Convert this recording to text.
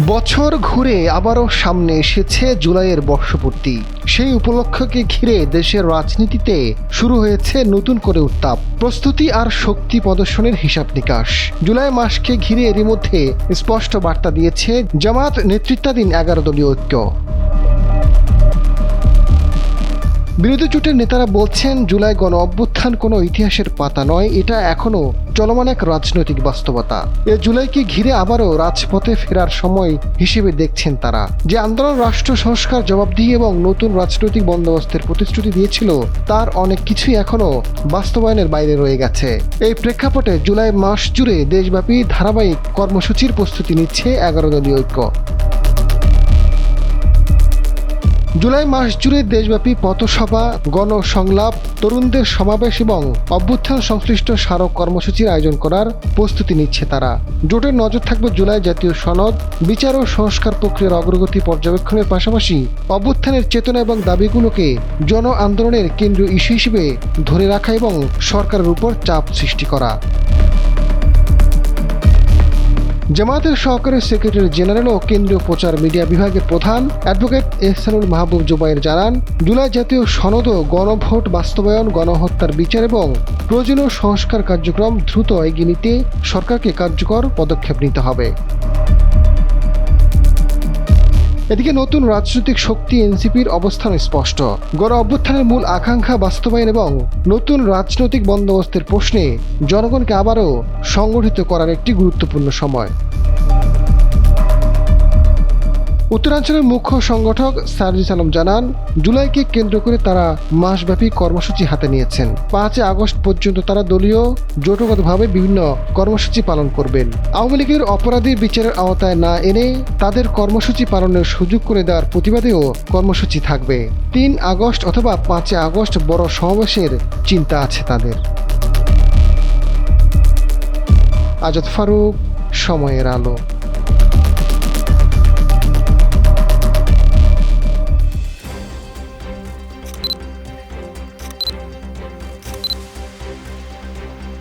বছর ঘুরে আবারও সামনে এসেছে জুলাইয়ের বর্ষপূর্তি। সেই উপলক্ষকে ঘিরে দেশের রাজনীতিতে শুরু হয়েছে নতুন করে উত্তাপ, প্রস্তুতি আর শক্তি প্রদর্শনের হিসাব নিকাশ। জুলাই মাসকে ঘিরে এরই মধ্যে স্পষ্ট বার্তা দিয়েছে জামায়াত নেতৃত্বাধীন 11 দলীয় ঐক্য। বিরোধী জোটের নেতারা বলছেন, জুলাই গণ অভ্যুত্থান কোনো ইতিহাসের পাতা নয়, এটা এখনো চলমান এক রাজনৈতিক বাস্তবতা। এ জুলাইকে ঘিরে আবারও রাজপথে ফেরার সময় হিসেবে দেখছেন তারা। যে আন্দোলন রাষ্ট্র সংস্কার, জবাবদিহি এবং নতুন রাজনৈতিক বন্দোবস্তের প্রতিশ্রুতি দিয়েছিল, তার অনেক কিছুই এখনো বাস্তবায়নের বাইরে রয়ে গেছে। এই প্রেক্ষাপটে জুলাই মাস জুড়ে দেশব্যাপী ধারাবাহিক কর্মসূচির প্রস্তুতি নিচ্ছে 11 দলীয় ঐক্য। জুলাই মাস জুড়ে দেশব্যাপী পথসভা, গণসংলাপ, তরুণদের সমাবেশ এবং অভ্যুত্থান সংশ্লিষ্ট স্মারক কর্মসূচির আয়োজন করার প্রস্তুতি নিচ্ছে তারা। জোটের নজর থাকবে জুলাই জাতীয় সনদ, বিচার ও সংস্কার প্রক্রিয়ার অগ্রগতি পর্যবেক্ষণের পাশাপাশি অভ্যুত্থানের চেতনা এবং দাবিগুলোকে জন আন্দোলনের কেন্দ্রীয় ইস্যু হিসেবে ধরে রাখা এবং সরকারের উপর চাপ সৃষ্টি করা। জামায়াতের সহকারী সেক্রেটারি জেনারেল ও কেন্দ্রীয় প্রচার মিডিয়া বিভাগের প্রধান অ্যাডভোকেট এহসানুল মাহবুব জুবায়ের জানান, জুলাই জাতীয় সনদ ও গণভোট বাস্তবায়ন, গণহত্যার বিচার এবং প্রয়োজনীয় সংস্কার কার্যক্রম দ্রুত এগিয়ে নিতে সরকারকে কার্যকর পদক্ষেপ নিতে হবে। এদিকে নতুন রাজনৈতিক শক্তি এনসিপির অবস্থান স্পষ্ট। গণ অভ্যুত্থানের মূল আকাঙ্ক্ষা বাস্তবায়ন এবং নতুন রাজনৈতিক বন্দোবস্তের প্রশ্নে জনগণকে আবারও সংগঠিত করার একটি গুরুত্বপূর্ণ সময়। উত্তরাঞ্চলের মুখ্য সংগঠক সার্জিস আলম জানান, জুলাইকে কেন্দ্র করে তারা মাসব্যাপী কর্মসূচি হাতে নিয়েছেন। 5 আগস্ট পর্যন্ত তারা দলীয় জোটগতভাবে বিভিন্ন কর্মসূচি পালন করবেন। আওয়ামী লীগের অপরাধী বিচারের আওতায় না এনে তাদের কর্মসূচি পালনের সুযোগ করে দেওয়ার প্রতিবাদেও কর্মসূচি থাকবে। 3 আগস্ট অথবা 5 আগস্ট বড় সমাবেশের চিন্তা আছে তাদের। আজাদ ফারুক, সময়ের আলো।